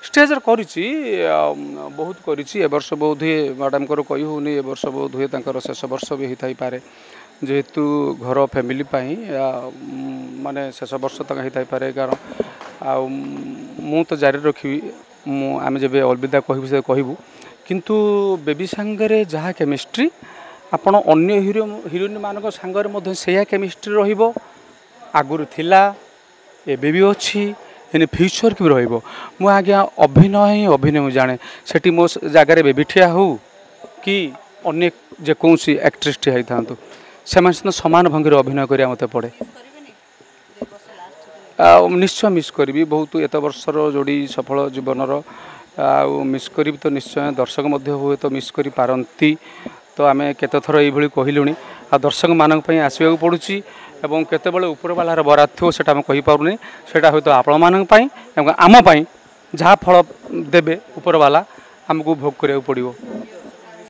Stage करिछि बहुत करिछि ए वर्ष बहुत हुए मैडम को कही होनी ए वर्ष बहुत हुए तांकर शेष वर्ष भी होई पारे जेहेतु घर फैमिली माने शेष वर्ष तक होई पारे कारण मु तो जारी रखी आम जब अलविदा कहबू से कहबू किंतु बेबी सांगरे जहाँ केमिस्ट्री आपण अन्य हिरोइन मान सांगे से केमिस्ट्री रहिबो आगुरी थिला एबे भी अच्छी इन फ्यूचर की रहिबो मु आज्ञा अभिनय ही अभिनय मु जाने सेठी मो जगार बेबी ठिया हो कि अन्य जेकोसी एक्ट्रेस ठिया होई थांतु से समान भंगी अभिनय करिया मते पड़े निश्चय मिस करी बहुत एत वर्षर जोड़ी सफल जीवनर मिस करी तो निश्चय दर्शक मध्य हुए तो मिस करी पारंती तो आम केते थर ये कहलुणी आ दर्शक मान आसवाक पड़ुची एवं केतेबेले ऊपर वालार बरात थो सेटा हम कहि पारुनी सेटा होय तो आपण मानन पई एवं आम पई जहाँ फल देबे ऊपर वाला हमको भोग करिया पड़िबो।